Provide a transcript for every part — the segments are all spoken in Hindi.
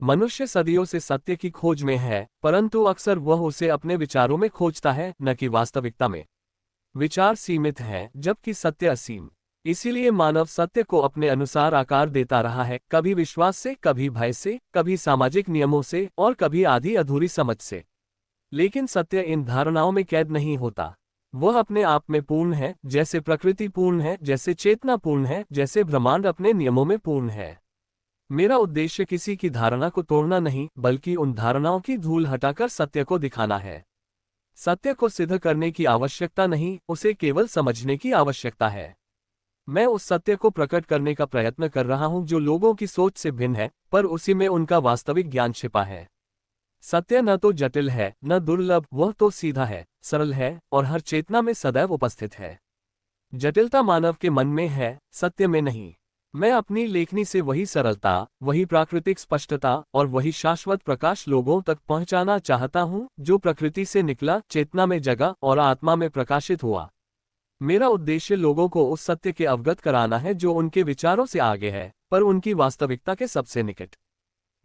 मनुष्य सदियों से सत्य की खोज में है, परंतु अक्सर वह उसे अपने विचारों में खोजता है, न कि वास्तविकता में। विचार सीमित हैं, जबकि सत्य असीम। इसीलिए मानव सत्य को अपने अनुसार आकार देता रहा है, कभी विश्वास से, कभी भय से, कभी सामाजिक नियमों से और कभी आधी अधूरी समझ से। लेकिन सत्य इन धारणाओं में कैद नहीं होता। वह अपने आप में पूर्ण है, जैसे प्रकृति पूर्ण है, जैसे चेतना पूर्ण है, जैसे ब्रह्मांड अपने नियमों में पूर्ण है। मेरा उद्देश्य किसी की धारणा को तोड़ना नहीं, बल्कि उन धारणाओं की धूल हटाकर सत्य को दिखाना है। सत्य को सिद्ध करने की आवश्यकता नहीं, उसे केवल समझने की आवश्यकता है। मैं उस सत्य को प्रकट करने का प्रयत्न कर रहा हूं जो लोगों की सोच से भिन्न है, पर उसी में उनका वास्तविक ज्ञान छिपा है। सत्य न तो जटिल है, न दुर्लभ, वह तो सीधा है, सरल है और हर चेतना में सदैव उपस्थित है। जटिलता मानव के मन में है, सत्य में नहीं। मैं अपनी लेखनी से वही सरलता, वही प्राकृतिक स्पष्टता और वही शाश्वत प्रकाश लोगों तक पहुंचाना चाहता हूं, जो प्रकृति से निकला, चेतना में जगा और आत्मा में प्रकाशित हुआ। मेरा उद्देश्य लोगों को उस सत्य के अवगत कराना है जो उनके विचारों से आगे है, पर उनकी वास्तविकता के सबसे निकट।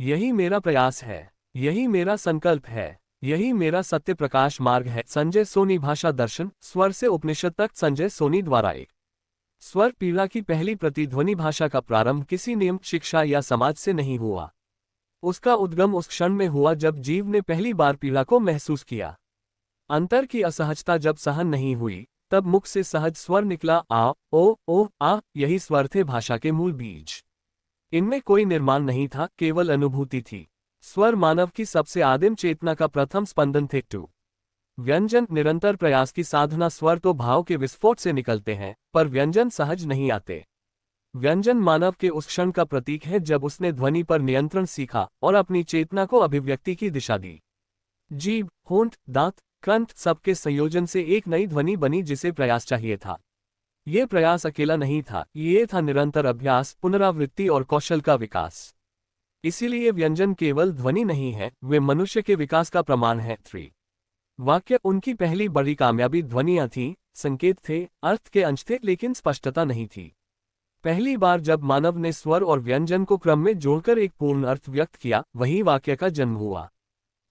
यही मेरा प्रयास है, यही मेरा संकल्प है, यही मेरा सत्य प्रकाश मार्ग है। संजय सोनी। भाषा दर्शन, स्वर से उपनिषद तक। संजय सोनी द्वारा। एक स्वर पीड़ा की पहली प्रतिध्वनि। भाषा का प्रारंभ किसी नियम, शिक्षा या समाज से नहीं हुआ। उसका उद्गम उस क्षण में हुआ जब जीव ने पहली बार पीड़ा को महसूस किया। अंतर की असहजता जब सहन नहीं हुई, तब मुख से सहज स्वर निकला, आ, ओ, आ। यही स्वर थे भाषा के मूल बीज। इनमें कोई निर्माण नहीं था, केवल अनुभूति थी। स्वर मानव की सबसे आदिम चेतना का प्रथम स्पंदन थे। टू व्यंजन, निरंतर प्रयास की साधना। स्वर तो भाव के विस्फोट से निकलते हैं, पर व्यंजन सहज नहीं आते। व्यंजन मानव के उस क्षण का प्रतीक है जब उसने ध्वनि पर नियंत्रण सीखा और अपनी चेतना को अभिव्यक्ति की दिशा दी। जीभ, होंठ, दांत, कंठ सबके संयोजन से एक नई ध्वनि बनी जिसे प्रयास चाहिए था। ये प्रयास अकेला नहीं था, ये था निरंतर अभ्यास, पुनरावृत्ति और कौशल का विकास। इसीलिए व्यंजन केवल ध्वनि नहीं है, वे मनुष्य के विकास का प्रमाण है। 3 वाक्य, उनकी पहली बड़ी कामयाबी ध्वनियां थीं, संकेत थे, अर्थ के अंश थे, लेकिन स्पष्टता नहीं थी। पहली बार जब मानव ने स्वर और व्यंजन को क्रम में जोड़कर एक पूर्ण अर्थ व्यक्त किया, वही वाक्य का जन्म हुआ।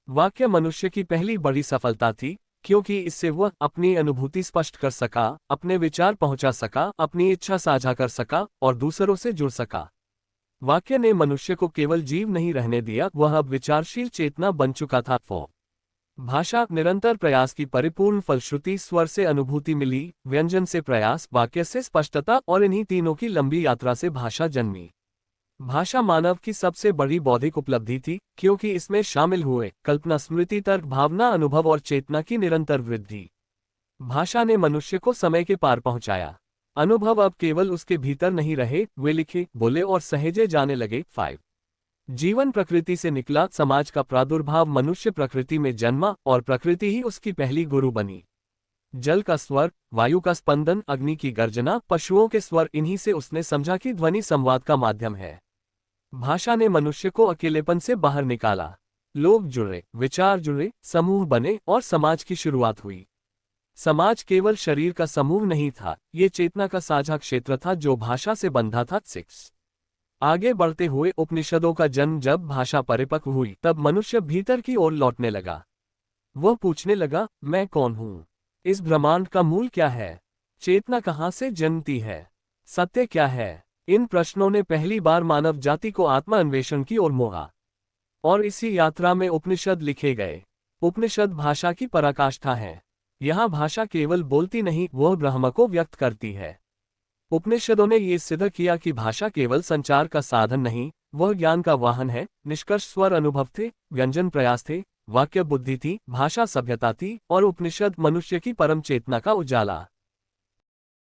वाक्य मनुष्य की पहली बड़ी सफलता थी, क्योंकि इससे वह अपनी अनुभूति स्पष्ट कर सका, अपने विचार पहुंचा सका, अपनी इच्छा साझा कर सका और दूसरों से जुड़ सका। वाक्य ने मनुष्य को केवल जीव नहीं रहने दिया, वह अब विचारशील चेतना बन चुका था। 4 भाषा, निरंतर प्रयास की परिपूर्ण फलश्रुति। स्वर से अनुभूति मिली, व्यंजन से प्रयास, वाक्य से स्पष्टता और इन्हीं तीनों की लंबी यात्रा से भाषा जन्मी। भाषा मानव की सबसे बड़ी बौद्धिक उपलब्धि थी, क्योंकि इसमें शामिल हुए कल्पना, स्मृति, तर्क, भावना, अनुभव और चेतना की निरंतर वृद्धि। भाषा ने मनुष्य को समय के पार पहुंचाया। अनुभव अब केवल उसके भीतर नहीं रहे, वे लिखे, बोले और सहेजे जाने लगे। 5 जीवन प्रकृति से निकला। समाज का प्रादुर्भाव, मनुष्य प्रकृति में जन्मा और प्रकृति ही उसकी पहली गुरु बनी। जल का स्वर, वायु का स्पंदन, अग्नि की गर्जना, पशुओं के स्वर, इन्हीं से उसने समझा कि ध्वनि संवाद का माध्यम है। भाषा ने मनुष्य को अकेलेपन से बाहर निकाला। लोग जुड़े, विचार जुड़े, समूह बने और समाज की शुरुआत हुई। समाज केवल शरीर का समूह नहीं था, ये चेतना का साझा क्षेत्र था जो भाषा से बंधा था। 6 आगे बढ़ते हुए उपनिषदों का जन्म। जब भाषा परिपक्व हुई, तब मनुष्य भीतर की ओर लौटने लगा। वह पूछने लगा, मैं कौन हूं? इस ब्रह्मांड का मूल क्या है? चेतना कहां से जन्मती है? सत्य क्या है? इन प्रश्नों ने पहली बार मानव जाति को आत्मा अन्वेषण की ओर मोहा। और इसी यात्रा में उपनिषद लिखे गए। उपनिषद भाषा की पराकाष्ठा है। यहाँ भाषा केवल बोलती नहीं, वह ब्रह्म को व्यक्त करती है। उपनिषदों ने ये सिद्ध किया कि भाषा केवल संचार का साधन नहीं, वह ज्ञान का वाहन है। निष्कर्ष, स्वर अनुभव थे, व्यंजन प्रयास थे, वाक्य बुद्धि थी, भाषा सभ्यता थी और उपनिषद मनुष्य की परम चेतना का उजाला।